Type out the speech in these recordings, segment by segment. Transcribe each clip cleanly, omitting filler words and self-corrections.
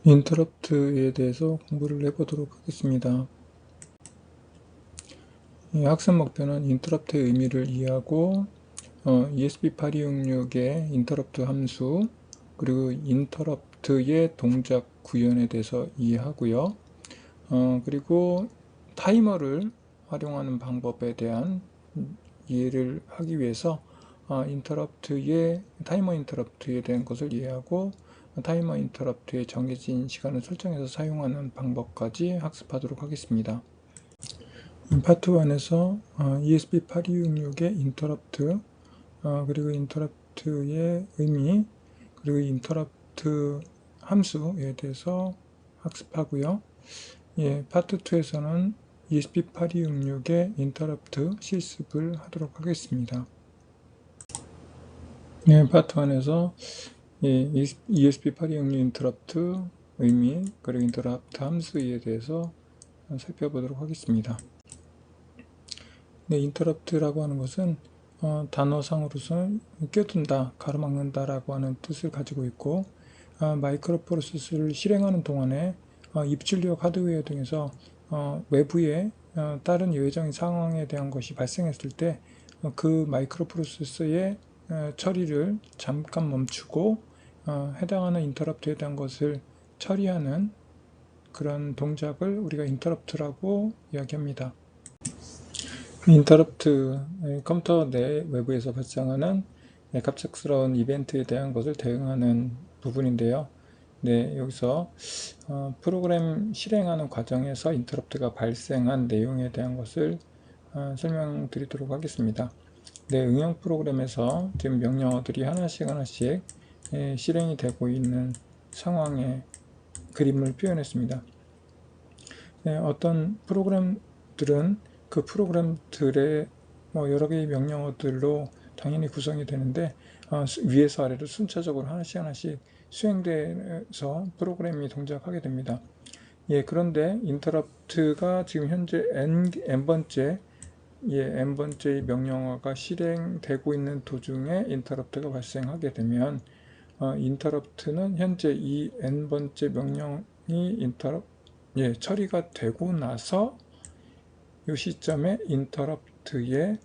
인터럽트에 대해서 공부를 해보도록 하겠습니다. 학습 목표는 인터럽트의 의미를 이해하고 ESP8266의 인터럽트 함수 그리고 인터럽트의 동작 구현에 대해서 이해하고요. 그리고 타이머를 활용하는 방법에 대한 이해를 하기 위해서 타이머 인터럽트에 대한 것을 이해하고 타이머 인터럽트의 정해진 시간을 설정해서 사용하는 방법까지 학습하도록 하겠습니다. 파트 1에서 ESP8266의 인터럽트 그리고 인터럽트의 의미 그리고 인터럽트 함수에 대해서 학습하고요. 파트 2에서는 ESP8266의 인터럽트 실습을 하도록 하겠습니다. 파트 1에서 ESP8266 인터럽트 의미 그리고 인터럽트 함수에 대해서 살펴보도록 하겠습니다. 인터럽트라고 하는 것은 단어상으로서는 껴둔다, 가로막는다 라고 하는 뜻을 가지고 있고 마이크로 프로세스를 실행하는 동안에 입출력 하드웨어 등에서 외부에 다른 예외적인 상황에 대한 것이 발생했을 때 그 마이크로 프로세서의 처리를 잠깐 멈추고 해당하는 인터럽트에 대한 것을 처리하는 그런 동작을 우리가 인터럽트라고 이야기합니다. 인터럽트, 컴퓨터 내 외부에서 발생하는 갑작스러운 이벤트에 대한 것을 대응하는 부분인데요. 여기서 프로그램 실행하는 과정에서 인터럽트가 발생한 내용에 대한 것을 설명드리도록 하겠습니다. 응용 프로그램에서 지금 명령어들이 하나씩 실행이 되고 있는 상황의 그림을 표현했습니다. 어떤 프로그램들은 그 프로그램들의 여러 개의 명령어들로 당연히 구성이 되는데 위에서 아래로 순차적으로 하나씩 수행돼서 프로그램이 동작하게 됩니다. 그런데 인터럽트가 지금 현재 n번째 n번째의 명령어가 실행되고 있는 도중에 인터럽트가 발생하게 되면 인터럽트는 현재 이 n번째 명령이 처리가 되고 나서 이 시점에 인터럽트에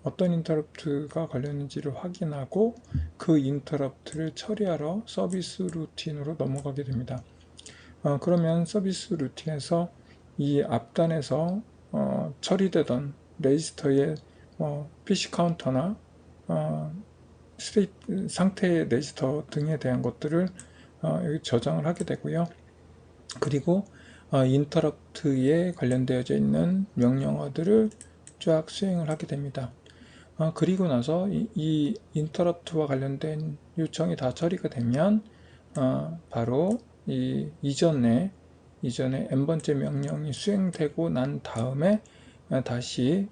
어떤 인터럽트가 걸렸는지를 확인하고 그 인터럽트를 처리하러 서비스 루틴으로 넘어가게 됩니다. 그러면 서비스 루틴에서 이 앞단에서 처리되던 레지스터의 PC 카운터나 상태의 레지스터 등에 대한 것들을 여기 저장을 하게 되고요. 그리고 인터럽트에 관련되어져 있는 명령어들을 쫙 수행을 하게 됩니다. 그리고 나서 이 인터럽트와 관련된 요청이 다 처리가 되면 바로 이전에 n번째 명령이 수행되고 난 다음에 다시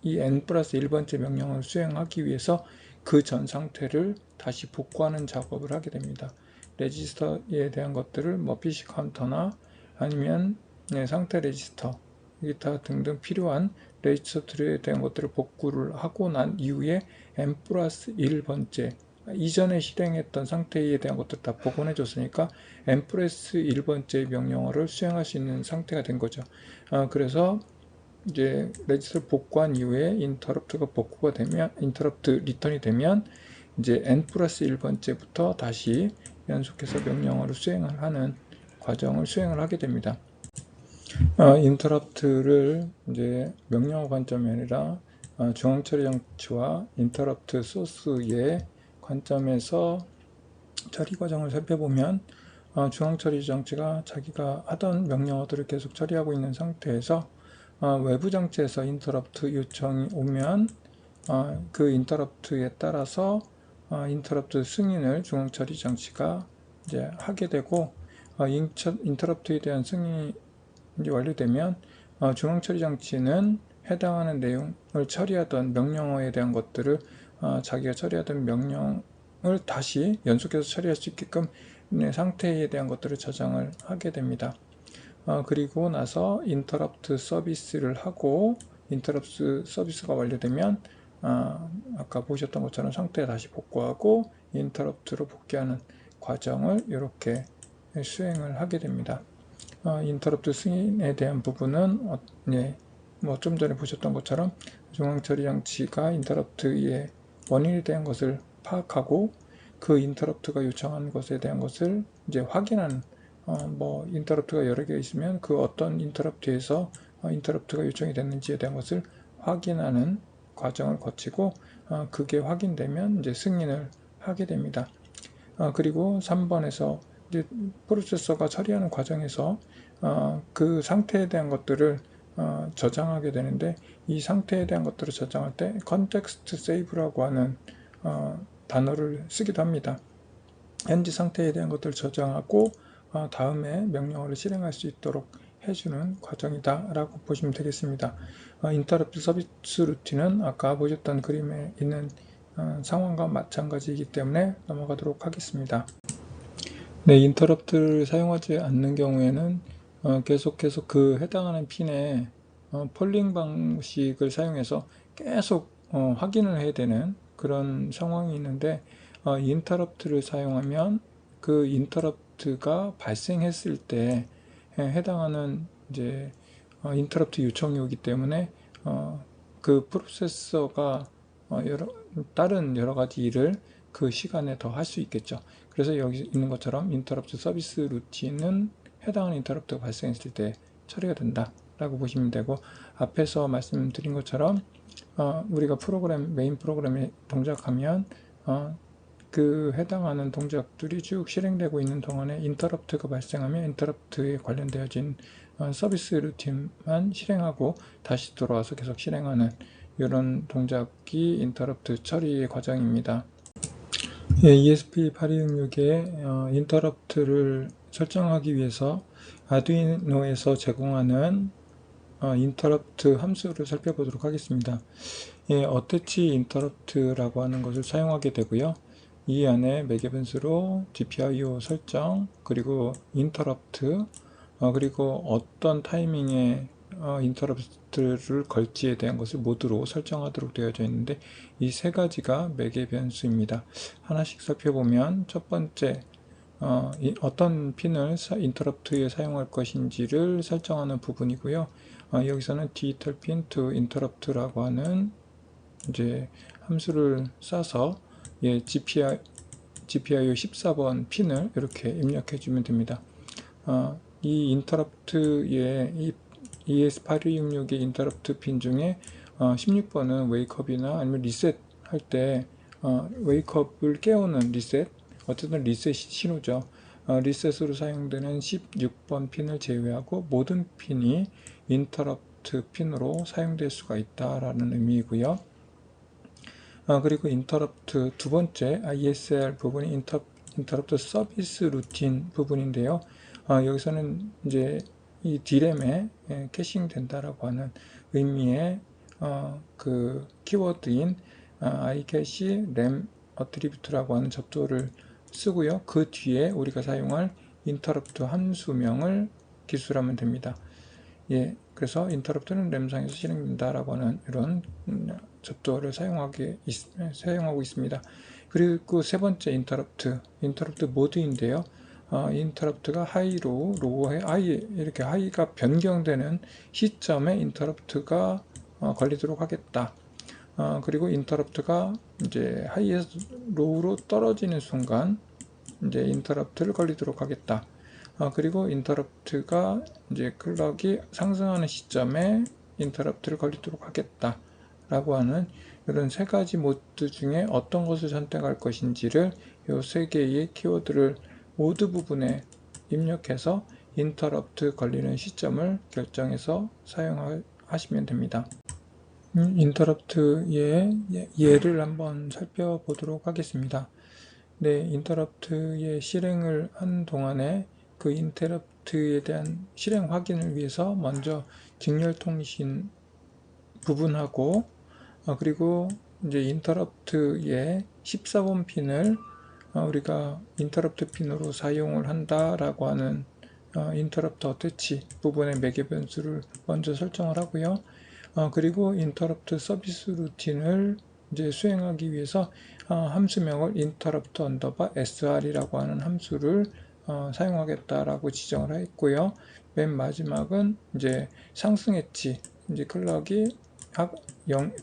이 n+1번째 명령을 수행하기 위해서 그 전 상태를 다시 복구하는 작업을 하게 됩니다. 레지스터에 대한 것들을 PC 카운터나 아니면 상태 레지스터, 기타 등등 필요한 레지스터들에 대한 것들을 복구를 하고 난 이후에 n+1번째 이전에 실행했던 상태에 대한 것들 다 복원해 줬으니까 n+1번째 명령어를 수행할 수 있는 상태가 된 거죠. 그래서 이제 레지스터를 복구한 이후에 인터럽트가 복구가 되면 인터럽트 리턴이 되면 이제 n+1번째부터 다시 연속해서 명령어를 수행을 하는 과정을 수행을 하게 됩니다. 인터럽트를 이제 명령어 관점이 아니라 중앙처리 장치와 인터럽트 소스의 관점에서 처리 과정을 살펴보면 중앙처리 장치가 자기가 하던 명령어들을 계속 처리하고 있는 상태에서 외부 장치에서 인터럽트 요청이 오면 그 인터럽트에 따라서 인터럽트 승인을 중앙처리 장치가 이제 하게 되고 인터럽트에 대한 승인이 이제 완료되면 중앙처리 장치는 해당하는 내용을 처리하던 명령어에 대한 것들을 자기가 처리하던 명령을 다시 연속해서 처리할 수 있게끔 상태에 대한 것들을 저장을 하게 됩니다. 그리고 나서 인터럽트 서비스를 하고 인터럽트 서비스가 완료되면 아까 보셨던 것처럼 상태에 다시 복구하고 인터럽트로 복귀하는 과정을 이렇게 수행을 하게 됩니다. 인터럽트 승인에 대한 부분은 뭐 좀 전에 보셨던 것처럼 중앙처리 장치가 인터럽트의 원인에 대한 것을 파악하고 그 인터럽트가 요청한 것에 대한 것을 이제 확인하는 뭐 인터럽트가 여러 개 있으면 그 어떤 인터럽트에서 인터럽트가 요청이 됐는지에 대한 것을 확인하는 과정을 거치고 그게 확인되면 이제 승인을 하게 됩니다. 그리고 3번에서 이제 프로세서가 처리하는 과정에서 그 상태에 대한 것들을 저장하게 되는데, 이 상태에 대한 것들을 저장할 때 context save라고 하는 단어를 쓰기도 합니다. 현재 상태에 대한 것들을 저장하고 다음에 명령어를 실행할 수 있도록 해주는 과정이다 라고 보시면 되겠습니다. 인터럽트 서비스 루틴은 아까 보셨던 그림에 있는 상황과 마찬가지이기 때문에 넘어가도록 하겠습니다. 네, 인터럽트를 사용하지 않는 경우에는 계속 그 해당하는 핀에 폴링 방식을 사용해서 계속 확인을 해야 되는 그런 상황이 있는데, 인터럽트를 사용하면 그 인터럽트가 발생했을 때 해당하는 이제 인터럽트 요청이 오기 때문에 그 프로세서가 다른 여러 가지 일을 그 시간에 더 할 수 있겠죠. 그래서 여기 있는 것처럼 인터럽트 서비스 루틴은 해당하는 인터럽트가 발생했을 때 처리가 된다 라고 보시면 되고, 앞에서 말씀드린 것처럼 우리가 메인 프로그램에 동작하면 그 해당하는 동작들이 쭉 실행되고 있는 동안에 인터럽트가 발생하면 인터럽트에 관련되어진 서비스 루틴만 실행하고 다시 돌아와서 계속 실행하는 이런 동작이 인터럽트 처리의 과정입니다. ESP8266의 인터럽트를 설정하기 위해서 아두이노에서 제공하는 인터럽트 함수를 살펴보도록 하겠습니다. 어태치 인터럽트라고 하는 것을 사용하게 되고요. 이 안에 매개 변수로 GPIO 설정, 그리고 인터럽트, 그리고 어떤 타이밍에 인터럽트를 걸지에 대한 것을 모두로 설정하도록 되어져 있는데, 이 세 가지가 매개 변수입니다. 하나씩 살펴보면 첫 번째, 어떤 핀을 인터럽트에 사용할 것인지를 설정하는 부분이고요. 여기서는 digital pin to interrupt라고 하는 이제 함수를 써서 GPIO 14번 핀을 이렇게 입력해 주면 됩니다. 이 인터럽트의 이 ES8266의 인터럽트 핀 중에 16번은 웨이크업이나 아니면 리셋 할 때 웨이크업을 깨우는 리셋, 어쨌든 리셋 신호죠. 리셋으로 사용되는 16번 핀을 제외하고 모든 핀이 인터럽트 핀으로 사용될 수가 있다라는 의미이고요. 그리고 인터럽트 두 번째 ISR 부분이 인터럽트 서비스 루틴 부분인데요. 여기서는 이제 이 D램에 캐싱 된다라고 하는 의미의 그 키워드인 iCache 램 어트리뷰트라고 하는 접두어를 쓰고요. 그 뒤에 우리가 사용할 인터럽트 함수명을 기술하면 됩니다. 그래서 인터럽트는 램상에서 실행된다라고 하는 이런 접두어를 사용하고 있습니다. 그리고 세 번째 인터럽트 모드인데요. 인터럽트가 하이로, 로우에 하이, 이렇게 하이가 변경되는 시점에 인터럽트가 걸리도록 하겠다. 그리고 인터럽트가 이제 하이에서 로우로 떨어지는 순간 이제 인터럽트를 걸리도록 하겠다. 그리고 인터럽트가 이제 클럭이 상승하는 시점에 인터럽트를 걸리도록 하겠다 라고 하는 이런 세 가지 모드 중에 어떤 것을 선택할 것인지를 이 세 개의 키워드를 모드 부분에 입력해서 인터럽트 걸리는 시점을 결정해서 사용하시면 됩니다. 인터럽트의 예를 한번 살펴보도록 하겠습니다. 인터럽트의 실행을 한 동안에 그 인터럽트에 대한 실행 확인을 위해서 먼저 직렬 통신 부분하고 그리고 이제 인터럽트의 14번 핀을 우리가 인터럽트 핀으로 사용을 한다라고 하는 인터럽트 어태치 부분의 매개 변수를 먼저 설정을 하고요. 그리고 인터럽트 서비스 루틴을 이제 수행하기 위해서 함수명을 interrupt sr이라고 하는 함수를 사용하겠다라고 지정을 했고요. 맨 마지막은 이제 상승 엣지, 이제 클럭이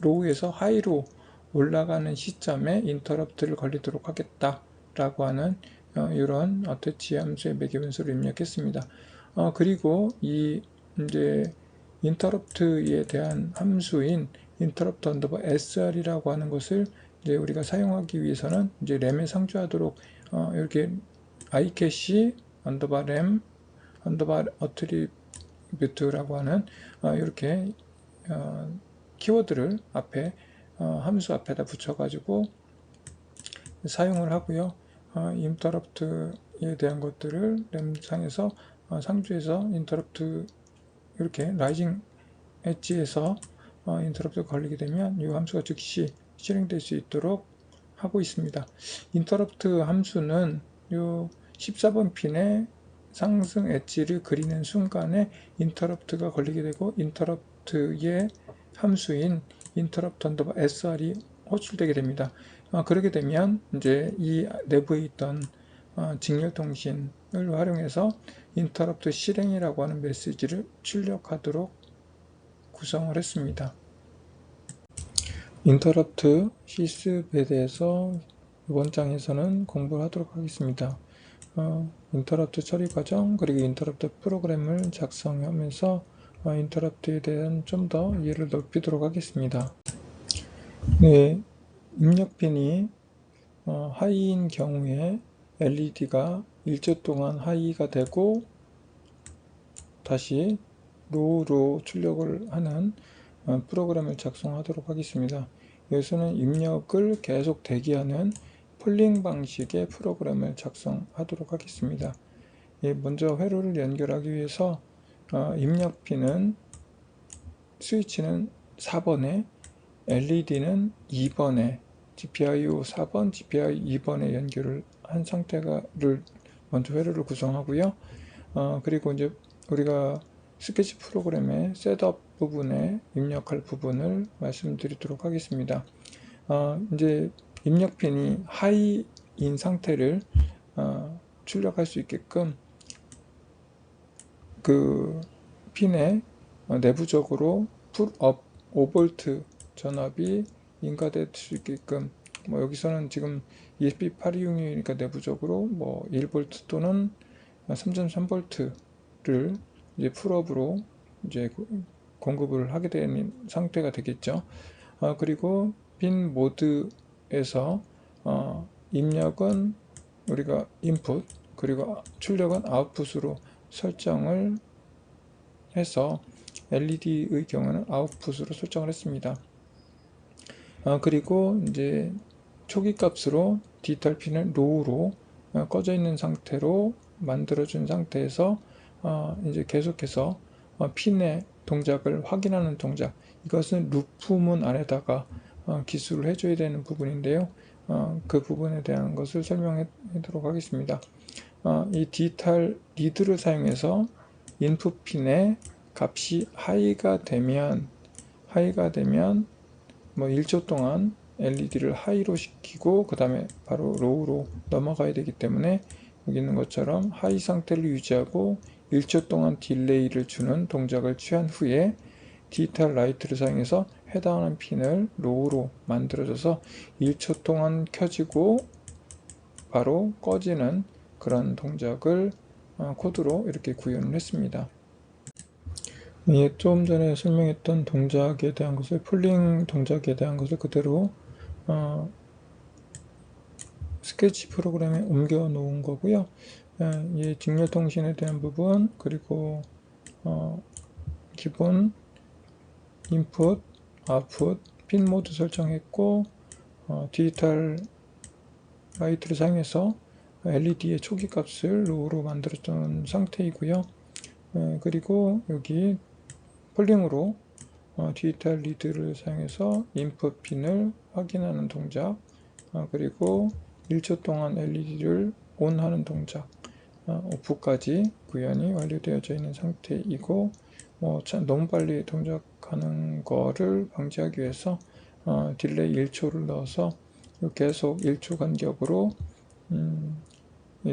로우에서 하이로 올라가는 시점에 인터럽트를 걸리도록 하겠다라고 하는 이런 어태치 함수의 매개 변수를 입력했습니다. 그리고 이 이제 인터럽트에 대한 함수인 interrupt sr이라고 하는 것을 이제 우리가 사용하기 위해서는 이제 램에 상주하도록 이렇게 icache _ram attribute라고 하는 이렇게 키워드를 앞에 함수 앞에다 붙여가지고 사용을 하고요. interrupt에 대한 것들을 램상에서 상주해서 interrupt 이렇게 라이징 엣지에서 인터럽트가 걸리게 되면 이 함수가 즉시 실행될 수 있도록 하고 있습니다. 인터럽트 함수는 이 14번 핀에 상승 엣지를 그리는 순간에 인터럽트가 걸리게 되고 인터럽트의 함수인 interrupt sr이 호출되게 됩니다. 그렇게 되면 이제 이 내부에 있던 직렬 통신을 활용해서 interrupt 실행이라고 하는 메시지를 출력하도록 구성을 했습니다. 인터럽트 시스에 대해서 이번 장에서는 공부를 하도록 하겠습니다. 인터럽트 처리 과정 그리고 인터럽트 프로그램을 작성하면서 인터럽트에 대한 좀 더 이해를 넓히도록 하겠습니다. 네, 입력핀이 하이인 경우에 LED가 일조 동안 하이가 되고 다시 로우로 출력을 하는 프로그램을 작성하도록 하겠습니다. 여기서는 입력을 계속 대기하는 폴링 방식의 프로그램을 작성하도록 하겠습니다. 먼저 회로를 연결하기 위해서 입력핀은 스위치는 4번에 LED는 2번에 GPIO 4번, GPIO 2번에 연결을 한 상태를 먼저 회로를 구성하고요. 그리고 이제 우리가 스케치 프로그램의 셋업 부분에 입력할 부분을 말씀드리도록 하겠습니다. 이제 입력핀이 하이인 상태를 출력할 수 있게끔 그 핀에 내부적으로 풀업 5V 전압이 인가될 수 있게끔 여기서는 지금 ESP8266이니까 내부적으로 1V 또는 3.3V를 이제 풀업으로 이제 공급을 하게 되는 상태가 되겠죠. 그리고 핀 모드에서 입력은 우리가 인풋 그리고 출력은 아웃풋으로 설정을 해서 LED의 경우는 아웃풋으로 설정을 했습니다. 그리고 이제 초기 값으로 디지털 핀을 로우로 꺼져 있는 상태로 만들어준 상태에서 이제 계속해서 핀의 동작을 확인하는 동작, 이것은 루프문 안에다가 기술을 해줘야 되는 부분인데요. 그 부분에 대한 것을 설명하도록 하겠습니다. 이 디지털 리드를 사용해서 인풋 핀의 값이 하이가 되면 1초 동안 LED를 하이로 시키고 그 다음에 바로 로우로 넘어가야 되기 때문에 여기 있는 것처럼 하이 상태를 유지하고 1초 동안 딜레이를 주는 동작을 취한 후에 디지털 라이트를 사용해서 해당하는 핀을 로우로 만들어줘서 1초 동안 켜지고 바로 꺼지는 그런 동작을 코드로 이렇게 구현을 했습니다. 좀 전에 설명했던 동작에 대한 것을 폴링 동작에 대한 것을 그대로 스케치 프로그램에 옮겨 놓은 거고요. 이 직렬 통신에 대한 부분 그리고 기본 인풋, 아웃풋, 핀 모드 설정했고 디지털 라이트를 사용해서 LED의 초기 값을 로우로 만들었던 상태이고요. 그리고 여기 폴링으로 디지털 리드를 사용해서 인풋 핀을 확인하는 동작, 그리고 1초 동안 LED를 ON 하는 동작, 오프까지 구현이 완료되어져 있는 상태이고 너무 빨리 동작하는 거를 방지하기 위해서 딜레이 1초를 넣어서 계속 1초 간격으로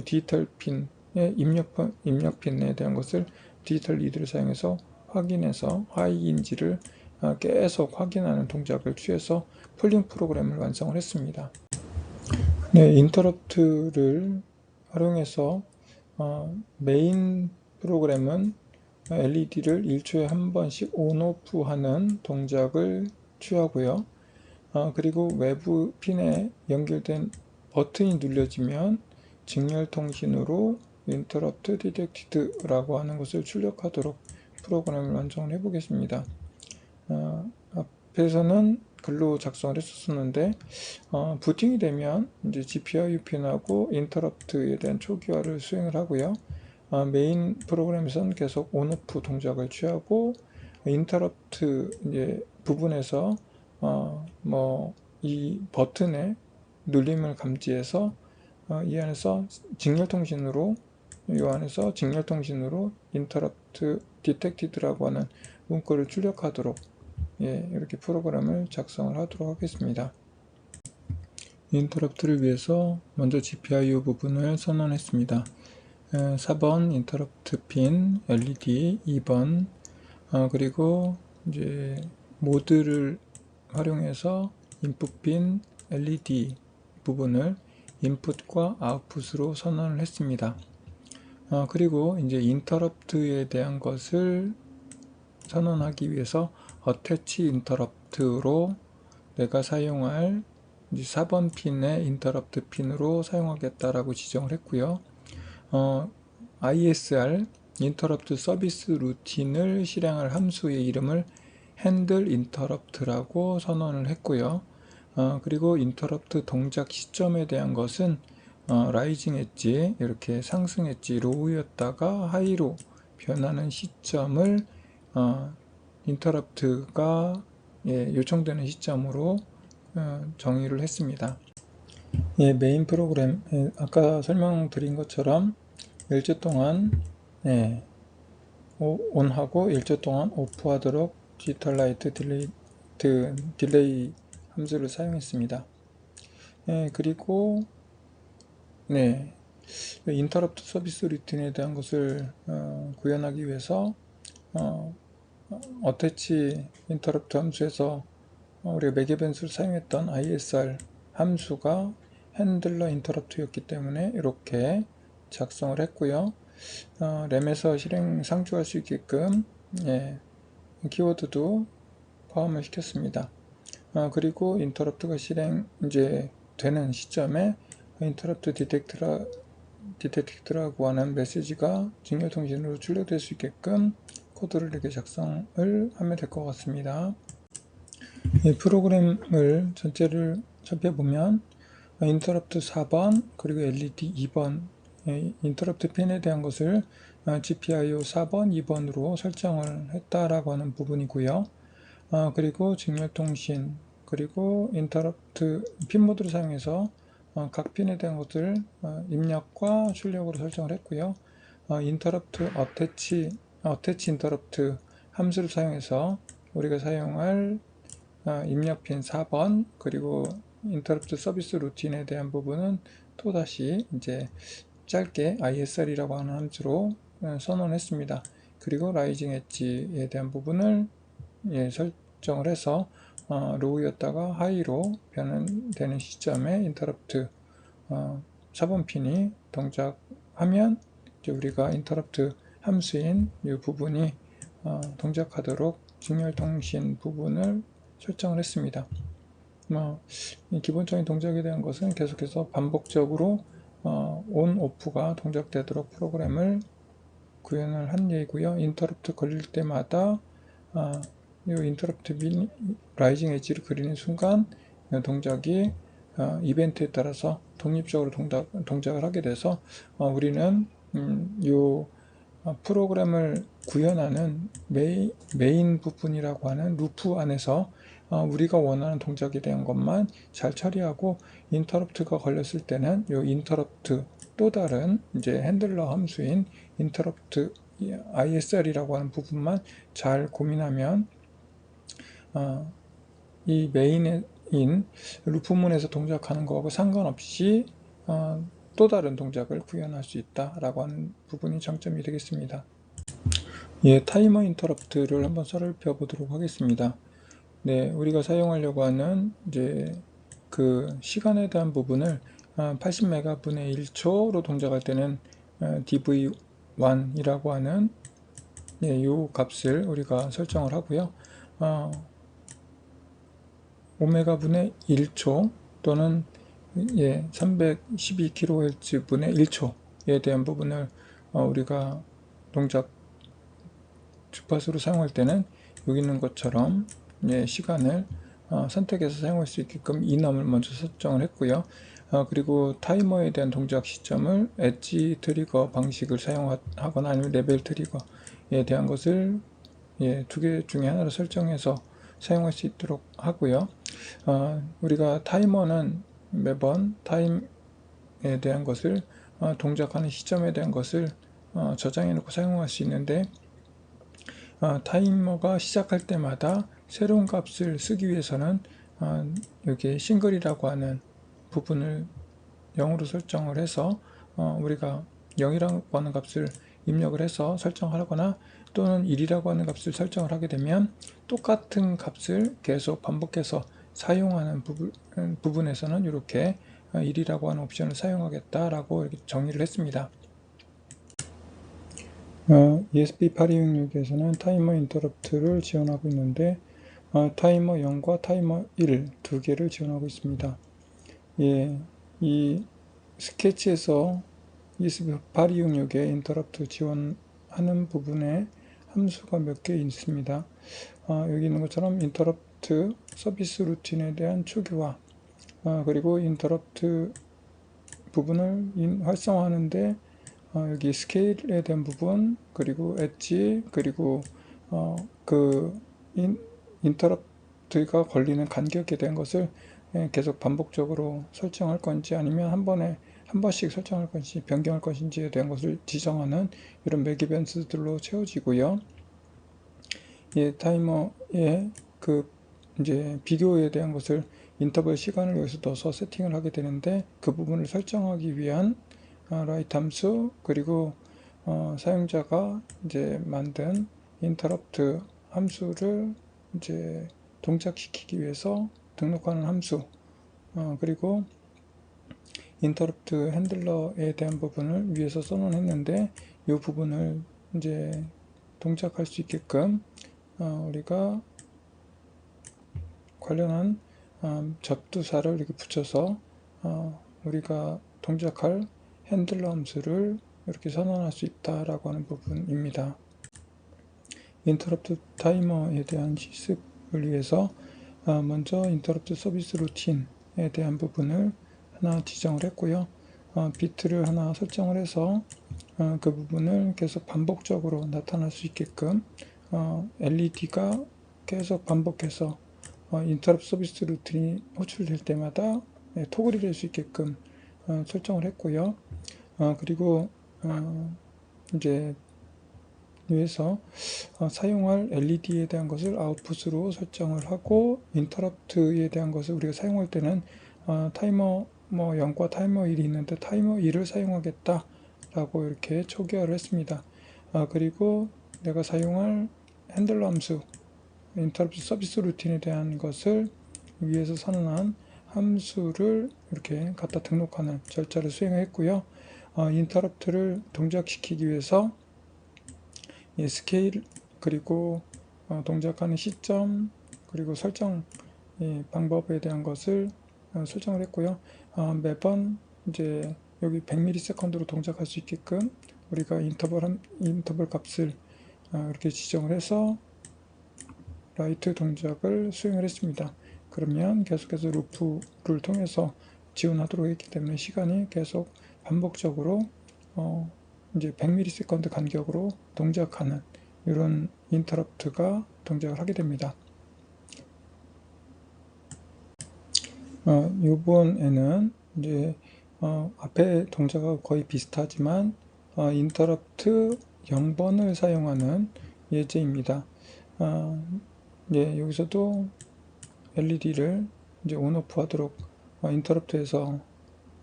디지털 핀의 입력 핀에 대한 것을 디지털 리드를 사용해서 확인해서 하이인지를 계속 확인하는 동작을 취해서 폴링 프로그램을 완성을 했습니다. 네, 인터럽트를 활용해서 메인 프로그램은 LED를 1초에 한 번씩 온오프 하는 동작을 취하고요. 그리고 외부 핀에 연결된 버튼이 눌려지면 직렬 통신으로 Interrupt Detected라고 하는 것을 출력하도록 프로그램을 완성을 해 보겠습니다. 앞에서는 글로 작성을 했었는데 부팅이 되면 이제 GPIO 핀하고 인터럽트에 대한 초기화를 수행을 하고요. 메인 프로그램에서는 계속 온오프 동작을 취하고 인터럽트 이제 부분에서 이 버튼의 눌림을 감지해서 이 안에서 직렬통신으로 Interrupt Detected라고 하는 문구를 출력하도록 이렇게 프로그램을 작성을 하도록 하겠습니다. 인터럽트를 위해서 먼저 GPIO 부분을 선언했습니다. 4번 인터럽트 핀 LED, 2번 그리고 이제 모드를 활용해서 인풋 핀 LED 부분을 인풋과 아웃풋으로 선언을 했습니다. 그리고 이제 인터럽트에 대한 것을 선언하기 위해서 attach interrupt로 내가 사용할 4번 핀의 인터럽트 핀으로 사용하겠다라고 지정을 했고요. ISR 인터럽트 서비스 루틴을 실행할 함수의 이름을 handle interrupt라고 선언을 했고요. 그리고 인터럽트 동작 시점에 대한 것은 라이징 엣지, 이렇게 상승 엣지 로우였다가 하이로 변하는 시점을 인터럽트가 요청되는 시점으로 정의를 했습니다. 메인 프로그램 아까 설명드린 것처럼 일주 동안 온하고 일주 동안 오프하도록 디지털 라이트 딜레이 함수를 사용했습니다. 그리고 인터럽트 서비스 루틴에 대한 것을 구현하기 위해서 어태치 인터럽트 함수에서 우리가 맥 변수를 사용했던 ISR 함수가 핸들러 인터럽트였기 때문에 이렇게 작성을 했고요. 램에서 실행 상주할 수 있게끔 키워드도 포함을 시켰습니다. 그리고 인터럽트가 실행 이제 되는 시점에 인터럽트 디텍트라고 하는 메시지가 직렬 통신으로 출력될 수 있게끔 코드를 이렇게 작성을 하면 될 것 같습니다. 이 프로그램을 전체를 살펴보면 인터럽트 4번 그리고 LED 2번 인터럽트 핀에 대한 것을 GPIO 4번, 2번으로 설정을 했다라고 하는 부분이고요. 그리고 직렬통신 그리고 인터럽트 핀 모드를 사용해서 각 핀에 대한 것들 입력과 출력으로 설정을 했고요. 인터럽트 어태치 인터럽트 함수를 사용해서 우리가 사용할 입력 핀 4번 그리고 인터럽트 서비스 루틴에 대한 부분은 또다시 이제 짧게 ISR이라고 하는 함수로 선언했습니다. 그리고 라이징 엣지에 대한 부분을 설정을 해서 로우였다가 하이로 변환되는 시점에 인터럽트 4번 핀이 동작하면 이제 우리가 인터럽트 함수인 이 부분이 동작하도록 직렬통신 부분을 설정을 했습니다. 기본적인 동작에 대한 것은 계속해서 반복적으로 온, 오프가 동작되도록 프로그램을 구현을 한 예이고요. 인터럽트 걸릴 때마다 이 인터럽트 라이징 엣지를 그리는 순간 동작이 이벤트에 따라서 독립적으로 동작을 하게 돼서 우리는 이 프로그램을 구현하는 메인 부분이라고 하는 루프 안에서 우리가 원하는 동작에 대한 것만 잘 처리하고 인터럽트가 걸렸을 때는 이 인터럽트 또 다른 이제 핸들러 함수인 인터럽트 ISR이라고 하는 부분만 잘 고민하면 이 메인인 루프문에서 동작하는 거하고 상관없이 또 다른 동작을 구현할 수 있다라고 하는 부분이 장점이 되겠습니다. 예, 타이머 인터럽트를 한번 살펴보도록 하겠습니다. 네, 우리가 사용하려고 하는 이제 그 시간에 대한 부분을 80메가분의 1초로 동작할 때는 dv1이라고 하는 이 값을 우리가 설정을 하고요. 오메가분의 1초 또는 312kHz 분의 1초에 대한 부분을 우리가 동작 주파수로 사용할 때는 여기 있는 것처럼 시간을 선택해서 사용할 수 있게끔 이넘을 먼저 설정을 했고요. 그리고 타이머에 대한 동작 시점을 엣지 트리거 방식을 사용하거나 아니면 레벨 트리거에 대한 것을 두 개 중에 하나로 설정해서 사용할 수 있도록 하고요. 우리가 타이머는 매번 타임에 대한 것을 동작하는 시점에 대한 것을 저장해 놓고 사용할 수 있는데 타이머가 시작할 때마다 새로운 값을 쓰기 위해서는 여기 싱글이라고 하는 부분을 0으로 설정을 해서 우리가 0이라고 하는 값을 입력을 해서 설정하거나 또는 1이라고 하는 값을 설정을 하게 되면 똑같은 값을 계속 반복해서 사용하는 부분에서는 이렇게 1이라고 하는 옵션을 사용하겠다라고 이렇게 정의를 했습니다. ESP8266에서는 타이머 인터럽트를 지원하고 있는데 타이머 0과 타이머 1 두 개를 지원하고 있습니다. 예, 이 스케치에서 ESP8266에 인터럽트 지원하는 부분에 함수가 몇 개 있습니다. 여기 있는 것처럼 인터럽트 서비스 루틴에 대한 초기화, 그리고 인터럽트 부분을 활성화하는데 여기 스케일에 대한 부분, 그리고 엣지, 그리고 그 인터럽트가 걸리는 간격에 대한 것을 계속 반복적으로 설정할 건지 아니면 한 번씩 설정할 건지 변경할 것인지에 대한 것을 지정하는 이런 맥 이벤트들로 채워지고요. 타이머의 그 이제 비교에 대한 것을 인터벌 시간을 여기서 넣어서 세팅을 하게 되는데 그 부분을 설정하기 위한 라이트 함수, 그리고 사용자가 이제 만든 인터럽트 함수를 이제 동작시키기 위해서 등록하는 함수, 그리고 인터럽트 핸들러에 대한 부분을 위에서 선언했는데 이 부분을 이제 동작할 수 있게끔 우리가 관련한 접두사를 이렇게 붙여서 우리가 동작할 핸들러 함수를 이렇게 선언할 수 있다라고 하는 부분입니다. 인터럽트 타이머에 대한 실습을 위해서 먼저 인터럽트 서비스 루틴에 대한 부분을 하나 지정을 했고요. 비트를 하나 설정을 해서 그 부분을 계속 반복적으로 나타날 수 있게끔 LED가 계속 반복해서 인터럽트 서비스 루틴이 호출될 때마다 토글이 될 수 있게끔 설정을 했고요. 그리고 이제 위에서 사용할 LED에 대한 것을 아웃풋으로 설정을 하고 인터럽트에 대한 것을 우리가 사용할 때는 타이머 0과 타이머 1이 있는데 타이머 1을 사용하겠다 라고 이렇게 초기화를 했습니다. 그리고 내가 사용할 핸들러 함수 인터럽트 서비스 루틴에 대한 것을 위에서 선언한 함수를 이렇게 갖다 등록하는 절차를 수행했고요. 인터럽트를 동작시키기 위해서 스케일, 그리고 동작하는 시점, 그리고 설정 방법에 대한 것을 설정을 했고요. 매번 이제 여기 100ms로 동작할 수 있게끔 우리가 인터벌 값을 이렇게 지정을 해서 라이트 동작을 수행을 했습니다. 그러면 계속해서 루프를 통해서 지원하도록 했기 때문에 시간이 계속 반복적으로 이제 100ms 간격으로 동작하는 이런 인터럽트가 동작을 하게 됩니다. 이번에는 이제 앞에 동작하고 거의 비슷하지만 인터럽트 0번을 사용하는 예제입니다. 여기서도 LED를 이제 온오프 하도록 인터럽트에서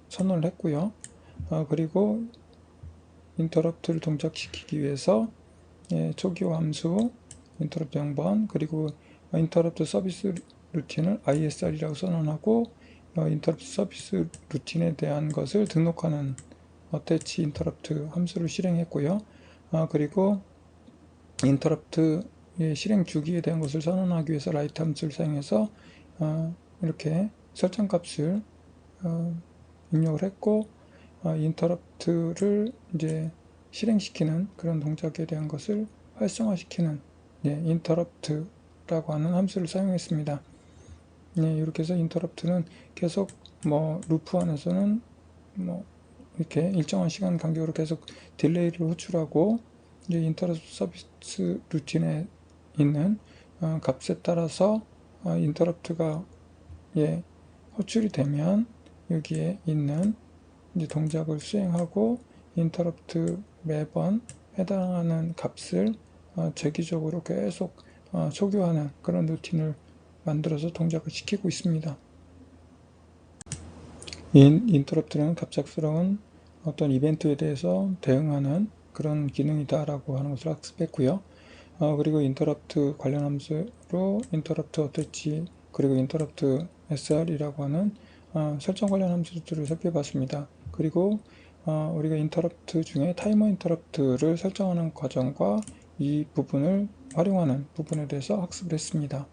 선언을 했고요. 그리고 인터럽트를 동작시키기 위해서 초기화 함수 인터럽트 0번 그리고 인터럽트 서비스 루틴을 ISR이라고 선언하고 인터럽트 서비스 루틴에 대한 것을 등록하는 attach 인터럽트 함수를 실행했고요. 그리고 인터럽트의 실행 주기에 대한 것을 선언하기 위해서 write 함수를 사용해서 이렇게 설정 값을 입력을 했고 인터럽트를 이제 실행시키는 그런 동작에 대한 것을 활성화시키는 인터럽트라고 하는 함수를 사용했습니다. 이렇게 해서 인터럽트는 계속 루프 안에서는 이렇게 일정한 시간 간격으로 계속 딜레이를 호출하고 이제 인터럽트 서비스 루틴에 있는 값에 따라서 인터럽트가 호출이 되면 여기에 있는 이제 동작을 수행하고 인터럽트 매번 해당하는 값을 재기적으로 계속 초기화하는 그런 루틴을 만들어서 동작을 시키고 있습니다. 인터럽트는 갑작스러운 어떤 이벤트에 대해서 대응하는 그런 기능이다 라고 하는 것을 학습했고요. 그리고 인터럽트 관련 함수로 인터럽트 어태치 그리고 인터럽트 SR이라고 하는 설정 관련 함수들을 살펴봤습니다. 그리고 우리가 인터럽트 중에 타이머 인터럽트를 설정하는 과정과 이 부분을 활용하는 부분에 대해서 학습을 했습니다.